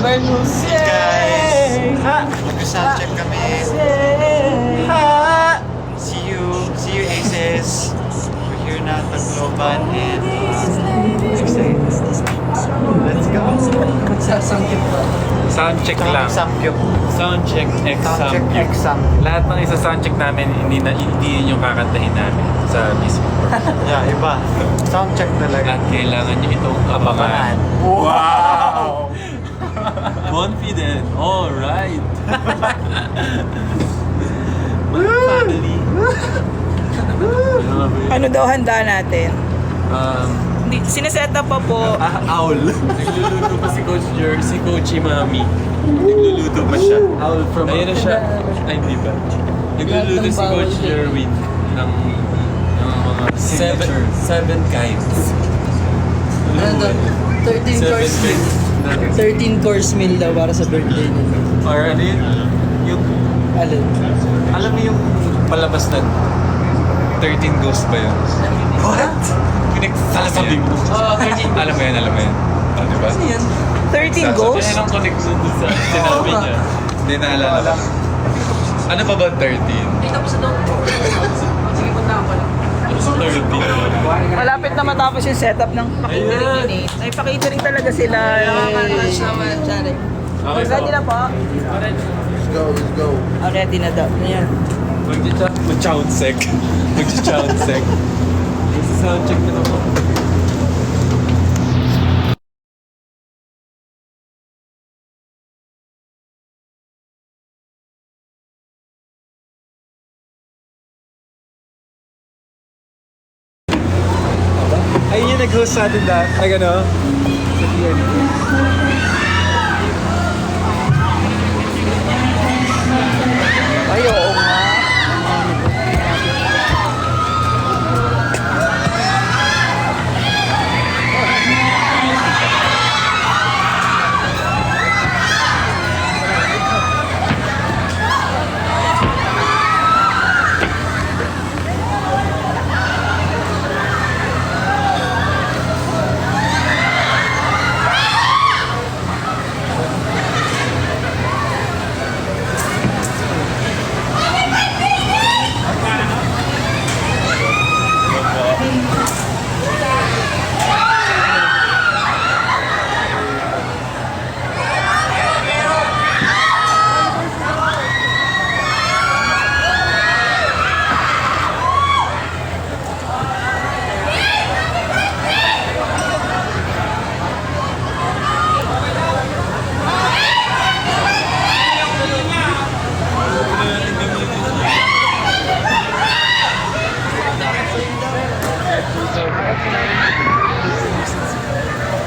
Versus. Guys, Ha! mag-sound check kami. Ha! See you Aces. We're here na at Tacloban and excited. Let's go. Magsasangkip pa. Soundcheck lang. Samgyup. Soundcheck, Soundcheck exam. exam. Lahat ng isa soundcheck namin, hindi yun yung kakantahin namin sa mismo. Yeah, iba. Soundcheck talaga. At kailangan nyo itong abangan. Wow! Confident. Alright. Family. Ano daw handa natin? Hindi, sineset up pa po. Owl. Nagluluto pa si Coach Jer, si Coachy Mami. Nagluluto pa siya. Owl from Ayun na siya. Ay, hindi ba? Nagluluto si Coach Jerwin ng mga signature. Seven kinds. Ano? 13 course meal. 13 course meal daw para sa birthday niya. Or ano yun? Yung, Alin? alam mo yung palabas na 13 ghosts ba yun? What? Alam mo yun? Oo, 13 Alam mo yun. Oh, diba? Ano yan? 13 ghosts? Yan ang connection dun sa sinabi niya. Hindi naalala ko. Ano pa ba 13? Tapos na daw. Sige, punta ako pala. Ano sa 13? Malapit na matapos yung setup ng Ayan. Ay, pa-catering talaga sila. Nakaka-touch naman. Sorry. Okay, Ready na po? Let's go. Oh, ready na daw. Ayan. Mag-sound check. Mag-sound check. Sound check na naman. Ayun yung nag-host sa atin dahil. Ano? Sa TNT. Ay, oo nga.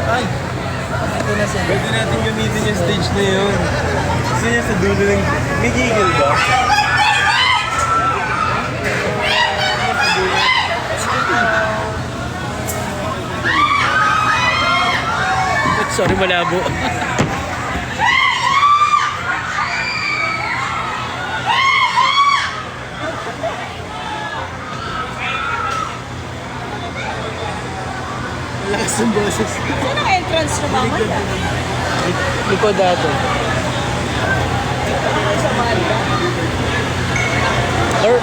Ay! Ito na siya. Pwede natin gamitin yung stage na yun. Gusto niya sa dulo ng... May gigil ba? Sorry, malabo. Lakas ng boses. Saan ang entrance na mamaya? Likod dato. Sa banda. Or...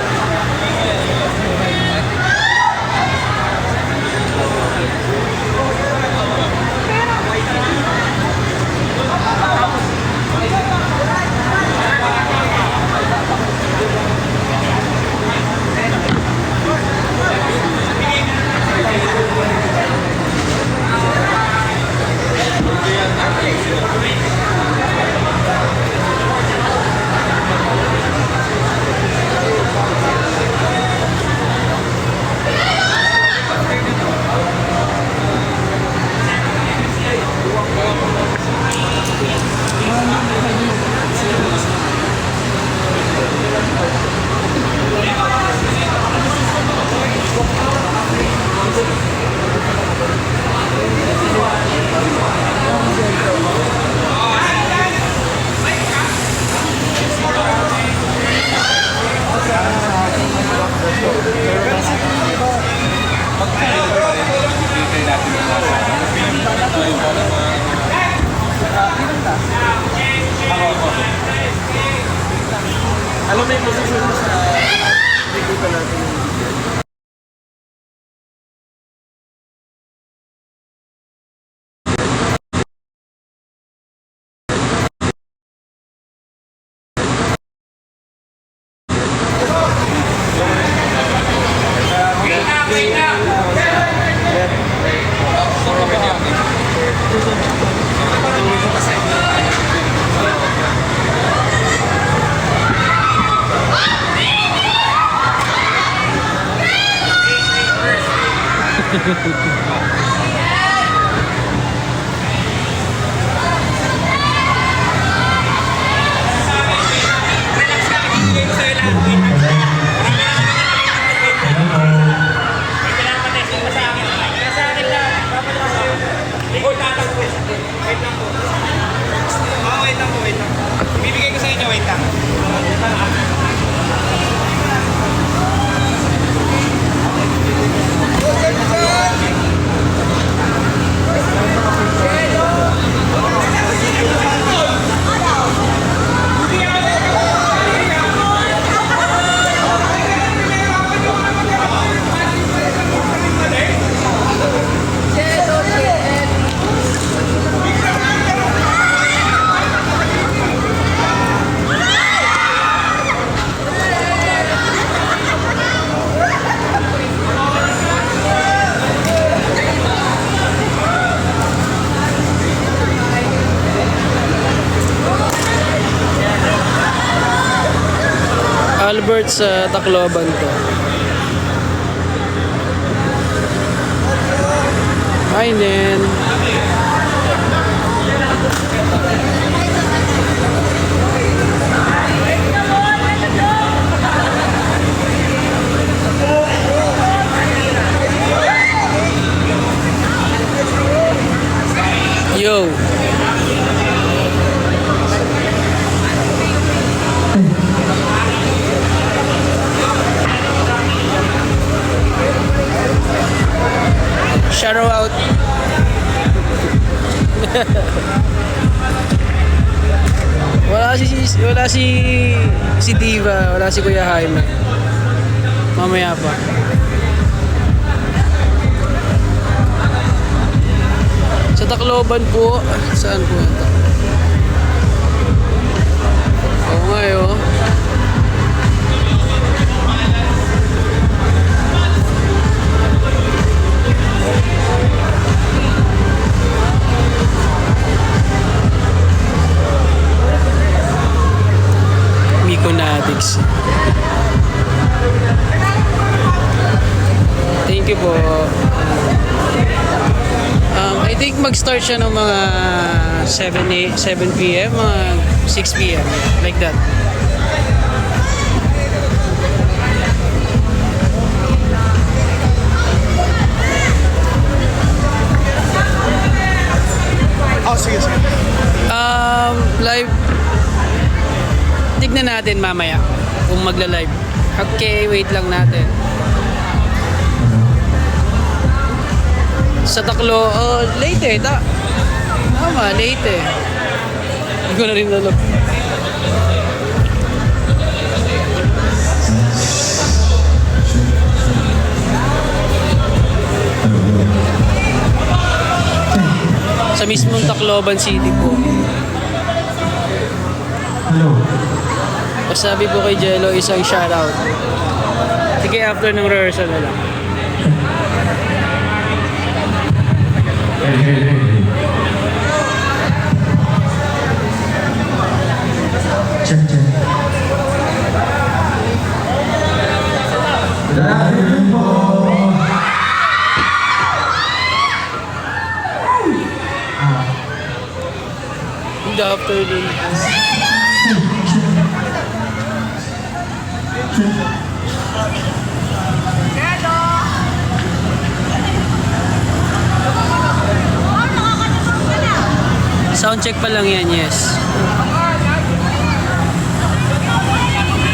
Ako. Alam mo yung posisyon mo sa recruiter natin. Bibigay ko sa inyo, wait lang. Albert sa Tacloban to. Hi, Nen. Yo. Shout out. wala si Diva, wala si Kuya Jaime. Mamaya pa. Sa Tacloban po, saan po ito? Oo nga oh. Mykonadics. Thank you po. I think mag-start siya ng mga 7 p.m., mga 6 p.m. Like that. Oh, sige. Live. Tignan natin mamaya kung magla-live. Okay, wait lang natin. Sa Taclo, late eh. Tama, late eh. Hindi ko na rin alam. Sa mismong Tacloban City po. Hello. Pasabi po kay Jello isang shoutout. Sige, after ng rehearsal na lang. Check. Good afternoon po. Good afternoon. Sound check pa lang yan, yes.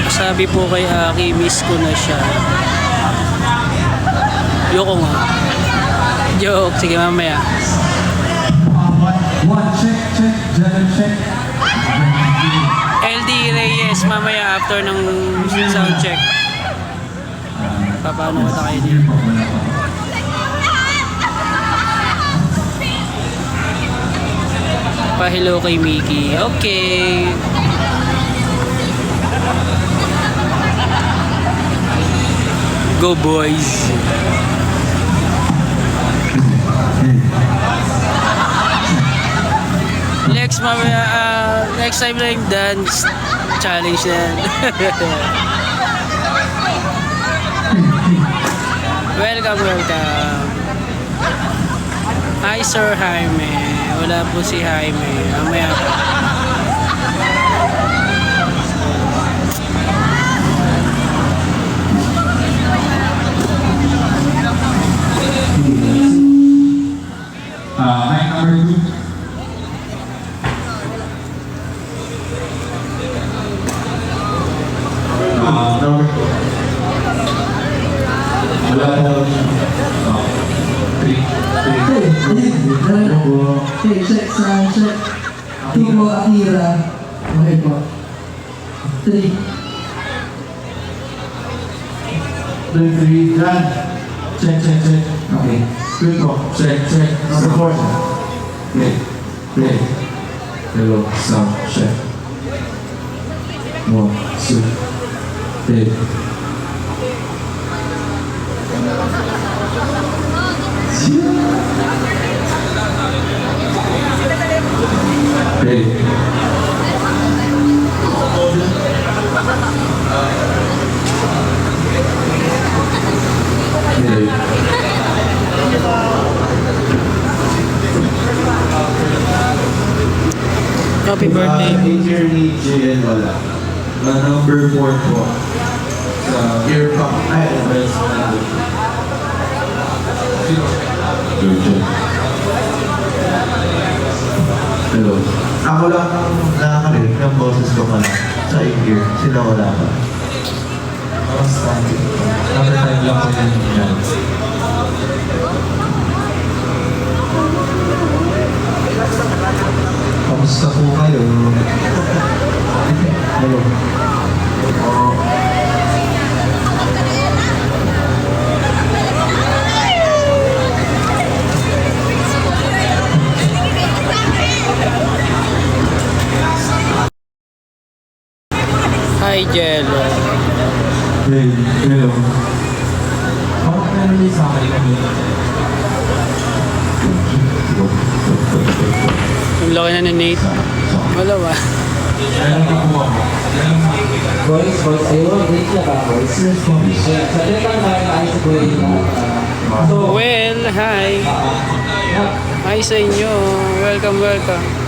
Sabi po kay Aki, miss ko na siya. Yoko nga. Joke, sige mamaya. One, check. Level check. LD Reyes, mamaya after ng sound check. Paano kita kayo Sige dito? po, wala po. Pa-hello kay Mickey. Okay. Go boys. Next time lang dance challenge na yan. Welcome. Hi Sir Jaime. Wala po si Jaime. Mamaya po. Line number 2. Number 2. Wala po. 3. Okay, check, sound check. Tumo Akira. Okay po. 3. 3. Done. Check. Okay. Good po. Check. Number 4. Play. Hello, sound check. 1, 2, 3. Play. Happy birthday. Major ni JL wala. Number 4 po. Sa earphone. Ay, best. Hello. Ako lang ang nakakarinig ng boses ko pala sa ear. Sila wala pa. Number 5 lang po yun yan. Kamusta po kayo? Hello. Hi Jello. Hey, hello. Bakit meron din sa akin kami? Ang laki na ni Nate. Wala ba? Meron din po ako. Boys, ayun, late na ba, boys? Saglit lang tayo na ayos ko yun. So, Well, hi. Hi sa inyo. Welcome.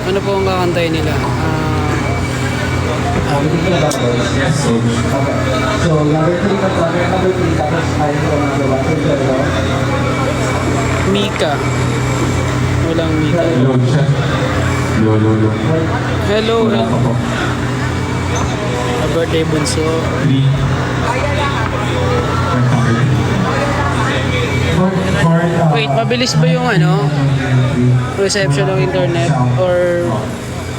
Ano po ang kakantay nila? late na ba, boys? Yes, so. Okay. So, number 3 tapos ayos ko number 1. Mika. Walang Mika. Hello, chef. Hello. Hello. Wala pa po. Birthday bunso. 3. Wait, mabilis ba yung reception ng internet? Or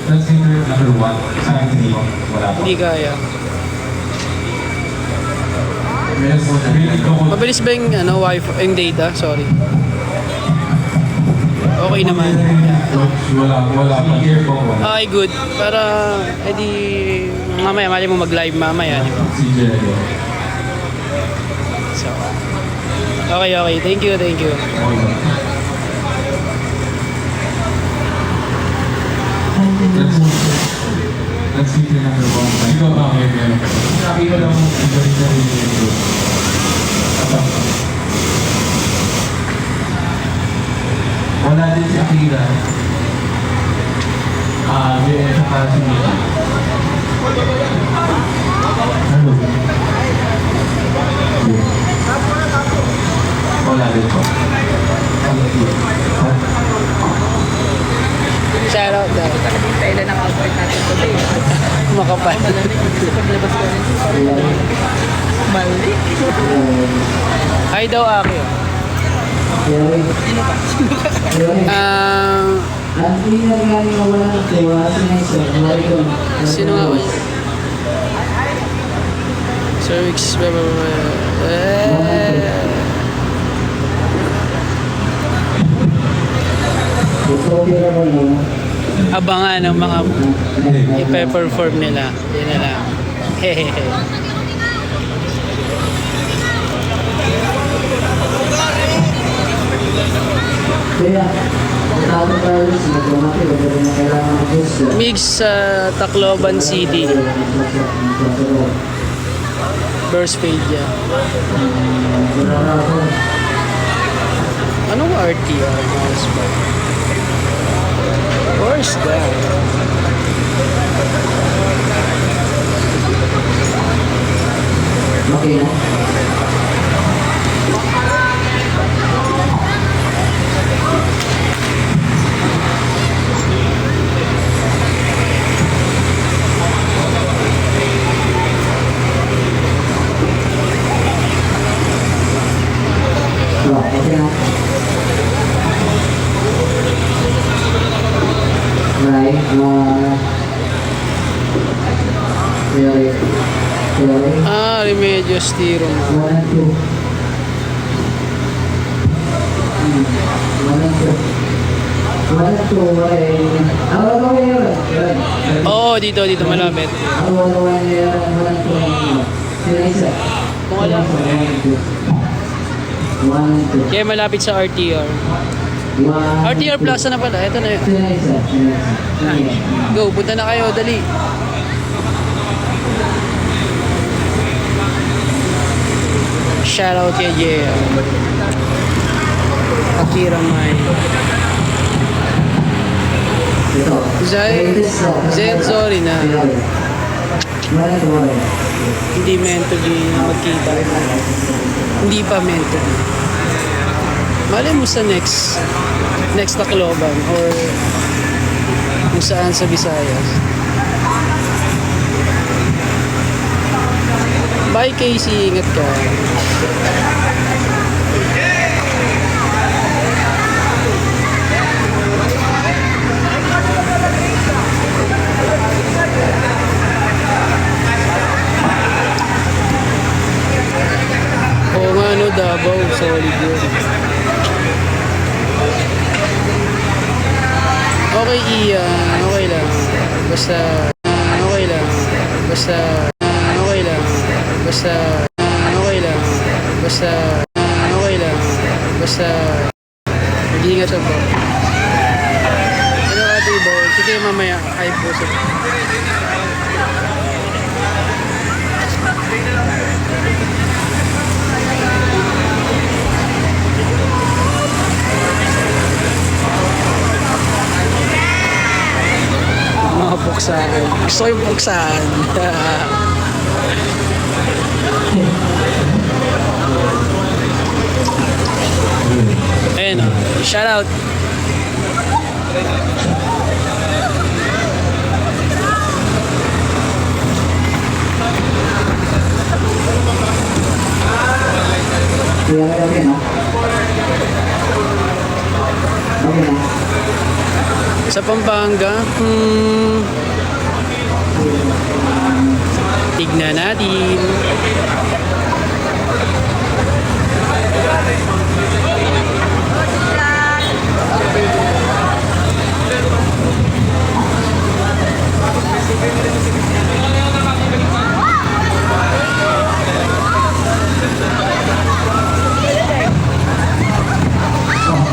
Let's see number 1. Sayang hindi ko. Wala pa. hindi kaya? Yes, really ko. Mabilis ba yung wifi, yung data? Sorry. Okay naman. Wala pa. Here po ko. Okay, good. Para, edi, mamaya, mali mo mag-live mamaya, di ba? Si Jello. So, okay. Thank you. Let's see the number 1. Ikaw ba ang meron ka? Sabi ko lang iba rin na rin ito. Wala din si Akira. Yun, saka si Mika. Ano? Wala din po. Shoutout daw. Kailan ang outfit natin today? Makapal. Paglabas ko rin. Mali. Hi daw, Aki. Ang pinag nga nyo wala ng tuwa, sinaysa, wala ito. Sino nga ba yun? Cervix, Ito, pira mo no? abangan ng mga ipe-perform nila. Yun na lang. Hehehe. Kaya, tawag tayo sa magpamati, wala rin na kailangan ng gusto. Mix sa Tacloban City. Burstpedia. Anong RTR? Mouse ba? Where's that? Okay na? Okay na? Right, Theory. Remedios Tiro. 1 and 2. 1 and 2. 1 and 2 ay... Ang gagawin yun. Oo, dito malapit. Ang wala niya 1 and 2. Sila isa. Kung alam. 1 and 2. Kaya malapit sa RTR. RTR Plaza na pala. Ito na yun. Sila isa. Go, punta na kayo. Dali. Shoutout kay Jay. Akira Mai. Ito. Zed, sorry na. 1 and 2. Hindi meant to be magkita. Hindi pa meant to be. Malay mo sa next Tacloban or kung saan sa Visayas. Bye Casey, ingat ka. Oo nga no, Davao, solid yun. Okay Ian, okay lang. Basta, okay lang. Basta, okay lang. Basta, okay lang. Basta, okay lang. Basta, mag-iingat ako. Ano ka, Tibo? Sige, mamaya, hype po sa... Mga puksaan. Gusto ko yung puksaan. Ayan o. Shout out. Okay na? Okay na? Sa Pampanga, tignan natin.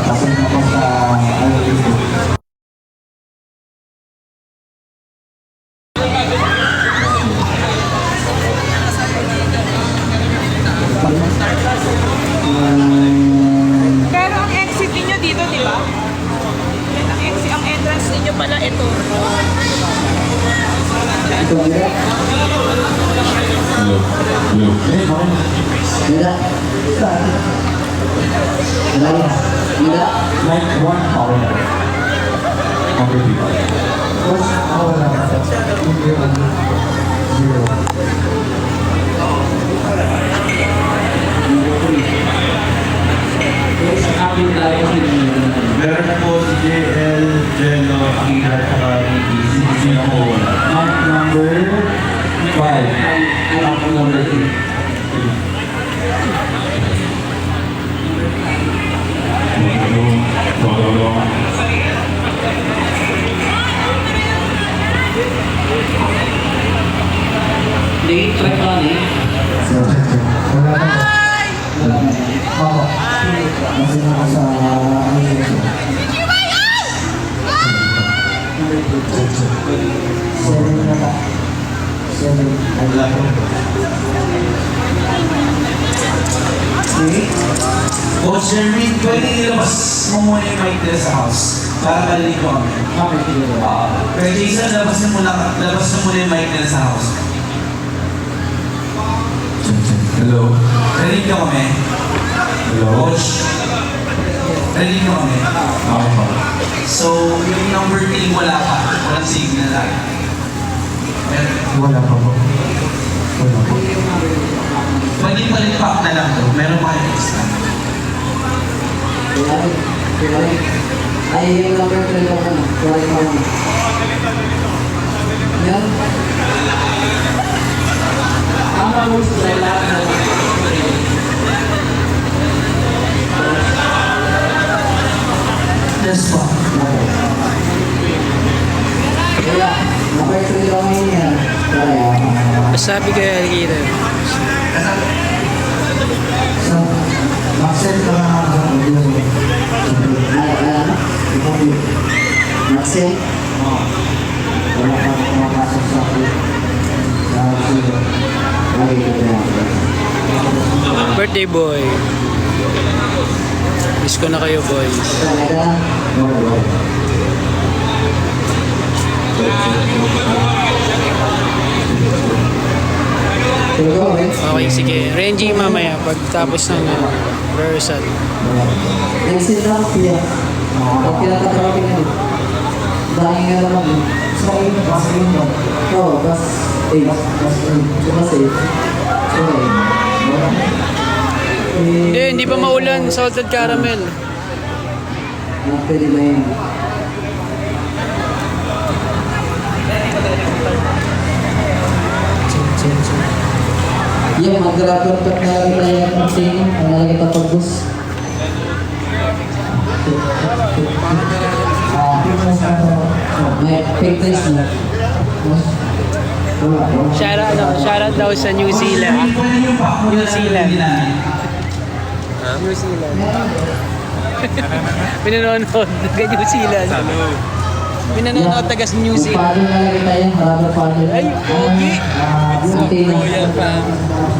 Kasi naman sa Pero ang exit niyo dito, di ba? Ang entrance niyo pala ito. ito nila. Nila. Nila. Nila. Like 1 hour. Was hour na. Zero. Sa akin tayo Meron po si JL, Jello, Akira, saka Ricky. Sino po wala? Number 5. Number 3. Hindi, try pa lang eh. Wala pa po. Wala na. Oo. Kasi naka sa ano yun. Seven na ba? Seven. Wala po. Okay? Coach Jermaine, pwede nilabas mo muna yung mic nila sa house para marinig ko kami. Okay, sige. Pero Jason, labas mo muna yung mic nila sa house. Hello. Marinig ko kami. Hello. Coach, marinig ko kami. Okay po. So, yung number 3 wala pa. Walang signal lang. Wala pa po. Wala po. Pwede pa rin pack na lang to. Meron pa kayo extra. Ay, yung number 3 ko muna. Sorry ko muna. Yan. Ang mga sa lahat na Yes pa. kaya, number 3 lang ngayon yan. Kaya, Sabi kaya Akira. so, mag-send ka lang ako sa audio. Mag-send? Wala ka kumapasok sa akin. Sa audio. Lagi ko na ako. Birthday boy. Miss ko na kayo, boys. Talaga? Oo. Siguro, eh. Okay, sige. Renji mamaya pagtapos ng rehearsal. Nag-send na ako siya. Pag kinatatrapi nga eh. Dahil nga naman eh. Sa akin, bus yun mo. Oo, bus 8. Bus 8. Bus 8. Okay. Hindi pa maulan. Salted caramel. Pwede na yun. Yung mag-grab-grab na lagi tayo ng sino, ang lagi tayo pag-bus. May pig-taste na. Shoutout daw sa New Zealand. New Zealand. New Zealand. Pinanonood taga New Zealand. Pinanonood taga New Zealand. Paano na lagi tayo, marami paano. Ay, pogi. Royal fan.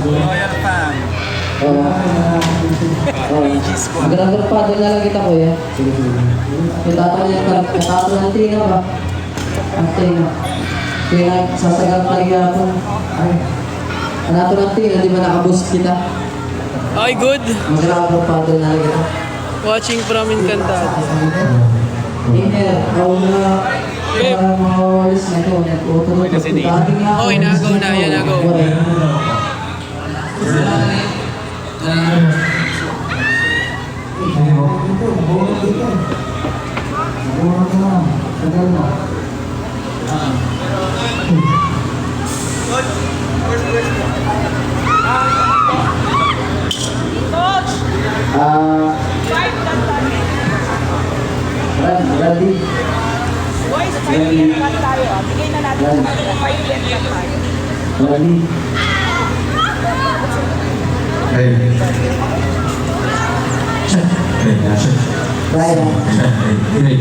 Royal fan. Mag-grab pa doon na lang kita kuya. Natapon ng tina ba? Ang tina. Kaya sasagal pa rin ako. Ay. Nato ng tina, di ba nakaboost kita? Okay, good. Mag-grab pa doon na lang kita. Watching from Encantado. Iner, ako na mga walis na ito. Nag-auto. Oh, inagaw na. Yan, inagaw. Coach! Ready? Boys, 5 years lang tayo. Bigay na natin sa kanila. 5 years lang tayo. Ready? Hey. Hey, Asher. Try na. Hey.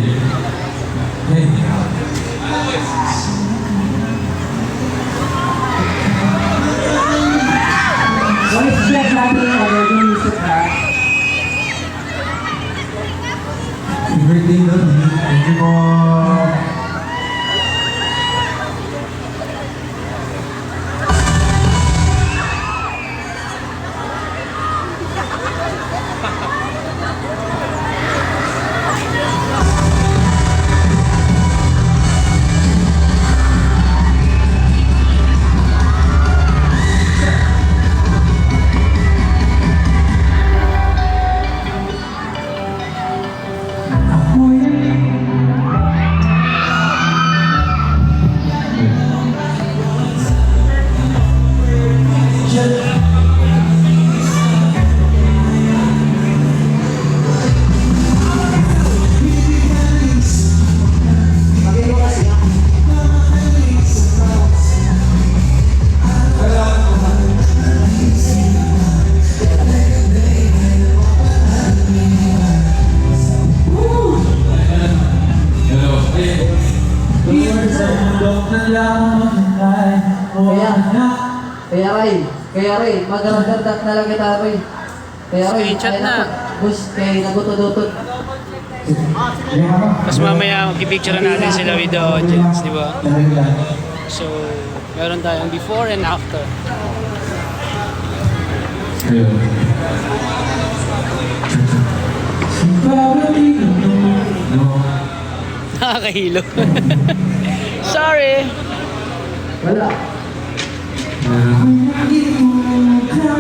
Hey. Boys, check natin ang ready music ha. Birthday nun. Thank you po. Bundok na lang magnanay. Kaya Ray, magdagdag na lang kita Ray. Kaya Ray, Screenshot na. Bus, kaya nagutot-utot. Tapos mamaya magpipicture natin sila with the audience, di ba? So, meron tayong before and after. Ayun. Nakakahilo. Sorry! Wala. Meron na ulit sa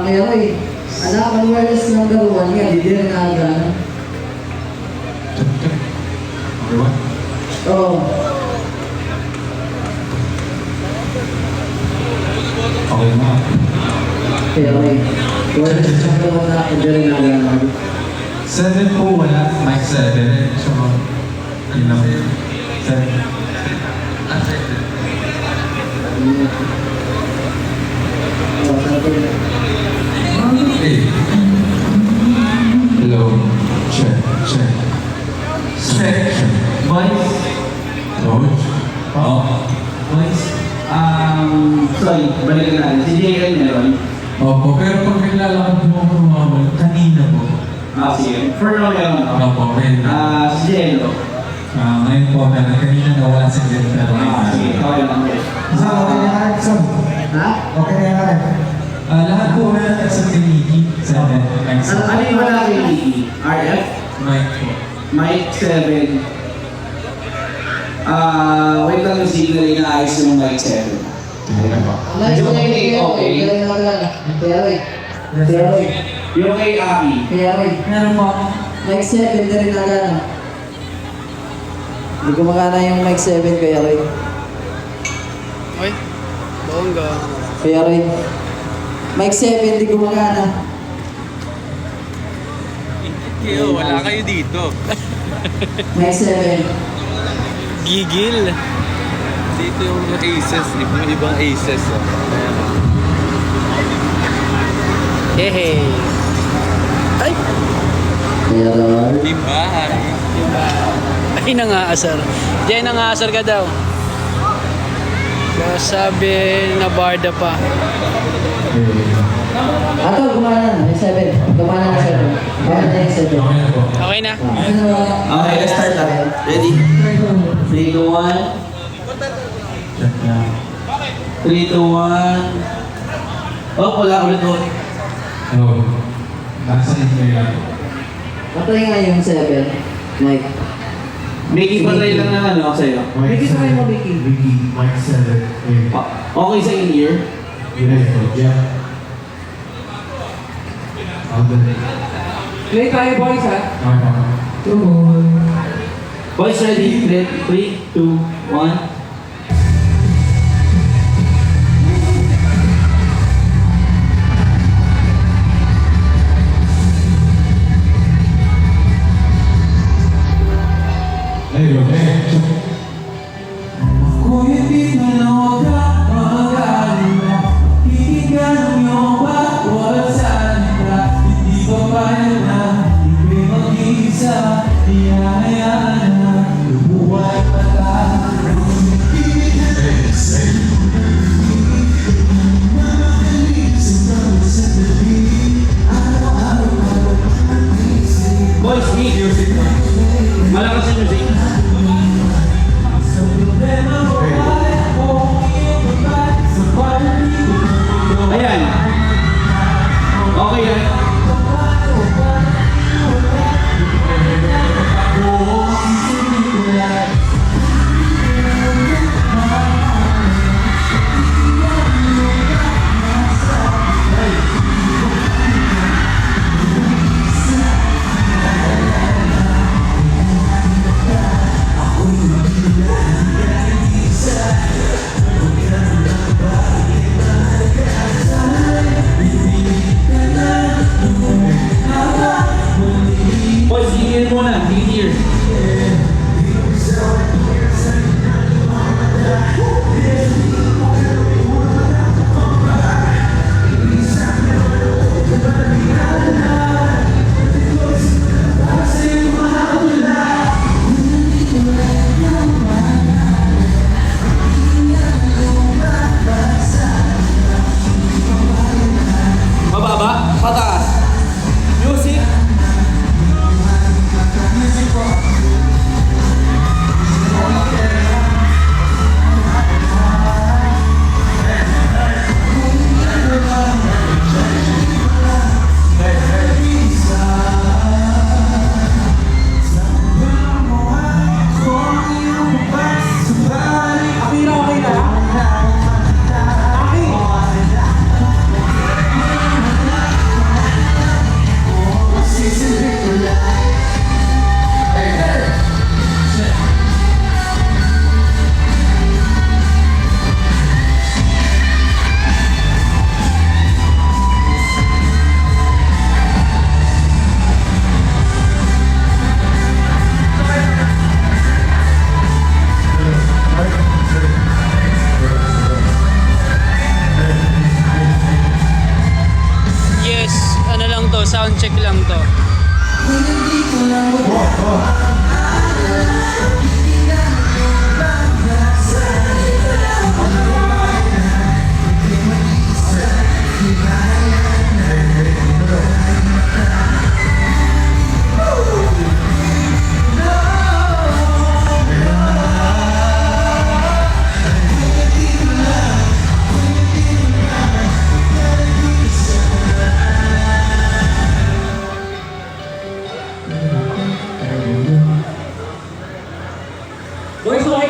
Kaya Ray, anak, ang wireless ng garuan nga, hindi rin nakagana. Okay ba? Oo. Okay na. Kaya Ray, wireless ng garuan na, hindi rin nakagana. 7 po wala. Mic 7. So, yun lang. 7. Hey. Hello. Check. Voice. Coach. Voice. Sorry, balikan natin. Si JL meron. Opo, pero pag naglalakad mo ako rumawal, kanina po. Sige. For now meron. Opo, meron. Si JL. Ngayon po, meron. Kanina nawala sa ganda pero ngayon. Sige, okay lang. Okay na yan, Sam. Ha? Okay na yan. Lahat po meron sa Piniki. 7. Ano yung wala kay Nikki? RF? Mic po. Mic 7. Wait lang yung signal yung naayos yung mic 7. Yung kay okay. Kaya Ray, Yung kay Aki. kaya Ray. Meron mo. Mic 7, hindi rin nakagana. Hindi gumagana yung mic 7, kaya Ray. Oy, bongga. Kaya Ray. Mic 7, hindi gumagana. Kaya wala kayo dito. Mic 7. Gigil. Dito yung aces, ibang aces. Hehe. Ay! Kaya Ray. Diba? Ay, nangaasar. Diyan, nangaasar ka daw. Kaya sabi na barda pa. Ato, gumana na. Mic 7. Gumana na 7. Gumana na yung 7. Okay na po. Okay na? Okay, let's start na. Ready? 3, 2, 1. Check na. 3, 2, 1. Oh, wala ulit mo. Hello. Nasa inyo yan. Patay nga yung 7. Mic. Mickey, patry lang ng ano sa'yo. Mickey, try mo, Mickey. Mickey, mic 7. Okay sa in-ear? Yun ay po. Yeah. Play tayo, boys, ha? Okay. Boys, ready? 3, 2, 1. Ayun, Kung hindi mo na huwag ka mag-alala, hihigan ang iyong bawat salita. Hindi ko kaya na ibig mag-isa, iyayaan na lumuhay pa tayo. Boys, music. Malakas yung music. Ayan. Okay yan.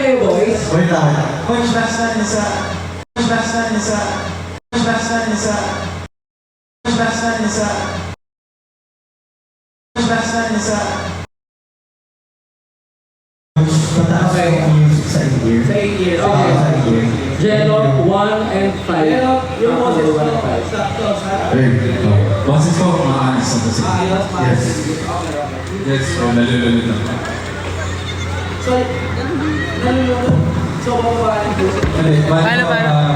kayo, boys? Wait lang. Coach, last na niya sa... Coach, last na niya sa... Coach, last na niya sa... Coach, last na niya sa... Coach, last na niya sa... Pataas yung music sa ear. Sa 8 years. Okay. Sa ear. Jello, 1 and 5. Yung boses mo, 1 and 5. sakto, sa... Boses ko, maaayos ang kasi. Yes. Yes, so nalulunod na. So, nalulunod. So, bababa yung boses. Paano?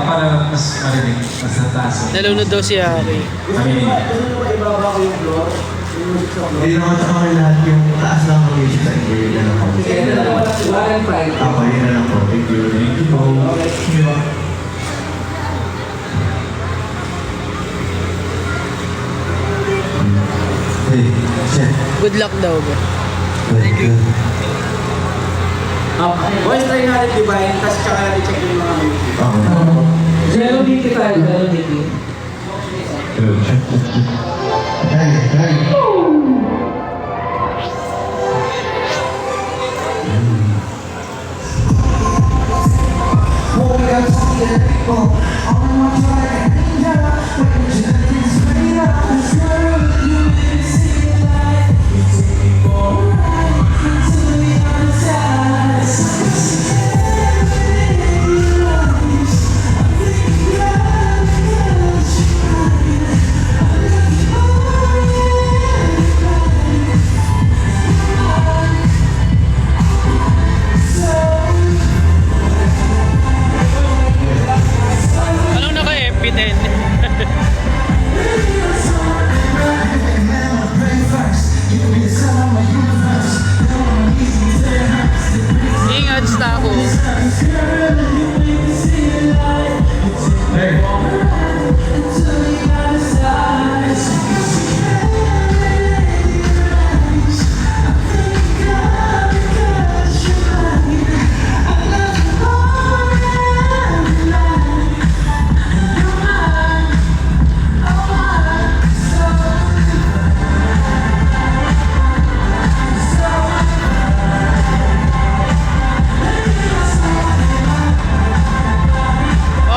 Para mas marinig, mas nataas. Nalunod daw si Aki. Kami, Gusto nyo ba ibaba ko yung floor? Yung music sa floor? Hindi naman sa kami lahat yung taas lang ng music sa ear. Yun na lang po. Sige, ito na wala. 1 and 5. Ako, yun na lang po. Thank you. Thank you po. Hey, chef. Good luck daw ba? Thank you. Boys, try natin divine, tapos tsaka natin check yung mga music. Okay. Jello, Nicky tayo. Jello, Nicky. Hey, hey. Anong naka-MP10? Ingat sa ako.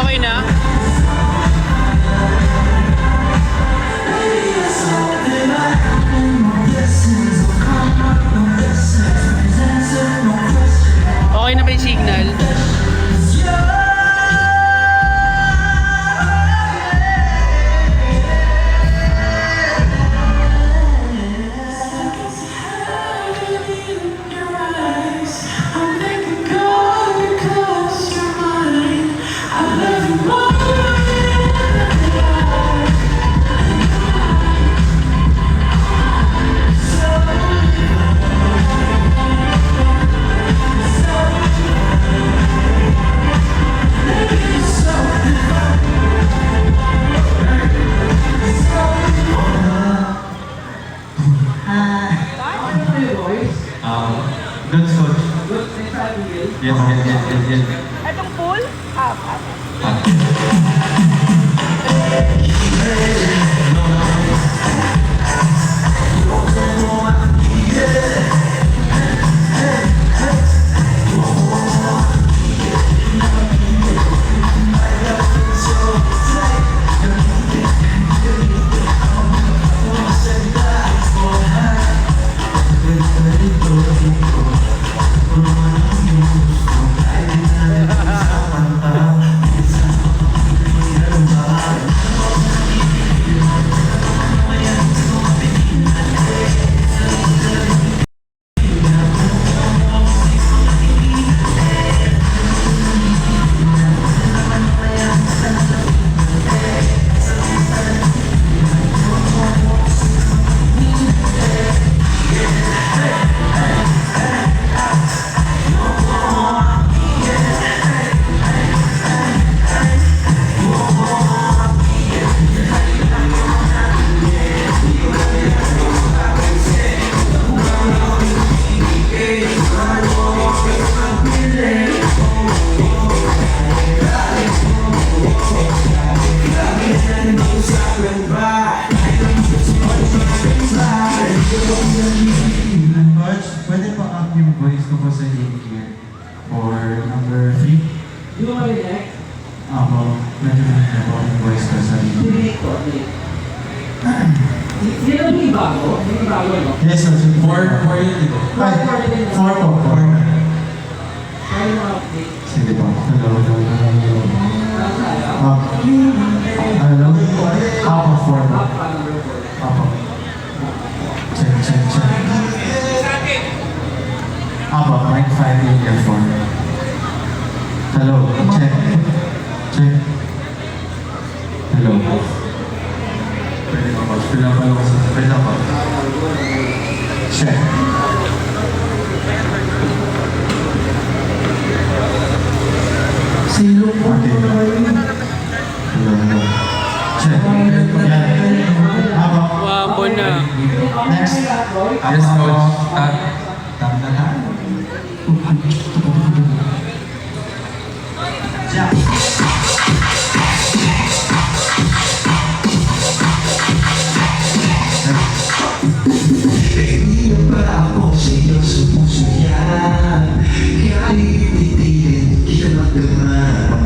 Okay na? Okay na ba yung signal? Good coach. Yes. Itong pool? Ah, Coach, pwede pa up yung voice ko po sa ear. For number 3, Di mo marinig? ako, medyo na po ang voice ko sa Dinig ko, dinig. Hindi na may bago? Hindi may bago, no? Yes, sir. 4 yun, di ba? 4 po. Kaya yung mga update. Sige po. Hello. Nasaya? Hello? Apo, 4 po. Up pa number 4. Apo. Check. Apo, mic 5 in your phone. Hello, check. Hello. Pwede ba po? Pwede po. Check. Sino po? Hello. Check. Yan. Apo. Wabo na. Next. Yes, coach. Tama na. Jack. Hindi pa ako sa'yo sumusuyan Kaya ipitilin, di ka magdamag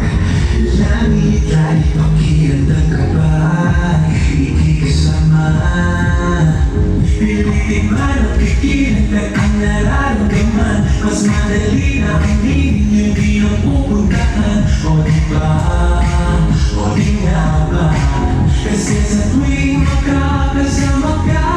Langit ay pakiramdam ka ba Hindi kasama Pilitin man at kikinagdag ang nararamdaman Mas madali na aminin hindi na pupuntahan O diba, o di nga ba Kasi sa tuwing makakasama ka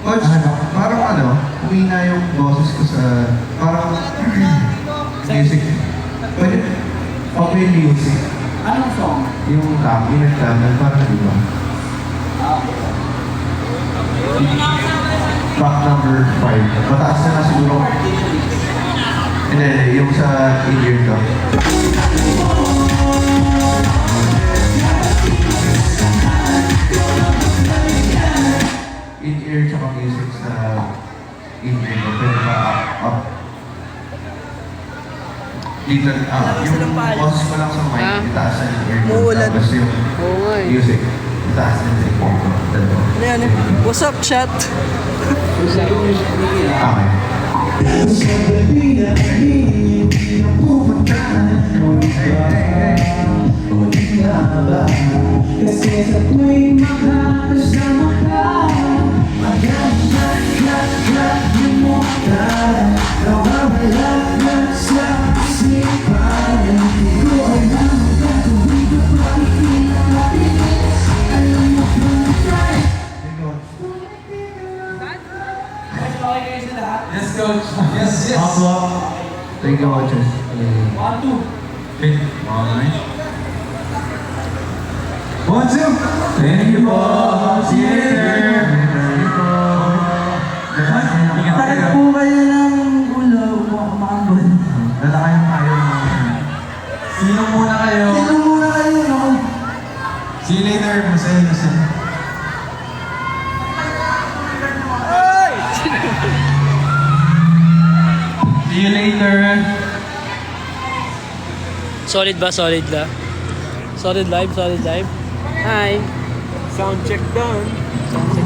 Coach, parang humina yung boses ko sa, parang music. Pwede, okay music. Anong song? Yung inner channel, parang iba. Track number 5. Mataas na siguro. Hindi, yung sa in-ear ka. In-ear tsaka music sa in-ear ka. Pwede ba up? Dito, yung boses ko lang sa mic, itaas sa in-ear ko. Tapos yung music, itaas na sa in-ear ko. What's up, chat? Okay. Kasi sa tuwing makakasama ka Maglalag mo ka Nawawala na sa isipan Hindi ko alam ang gagawin ko Pag-ibig alam mo ba tayo Yes, coach. Yes. Thank you, coaches. 1, 2. Okay. Alright. 1, 2. Thank you, boss. See you later. Takot po kayo ng ulo, kumakambon. Lalakayan tayo ng... Sino muna kayo? Sino muna kayo? Naku. See you later, masaya na siya. See you later. Solid ba? Solid la? Solid live? Solid live? Hi! Sound check done. Sound check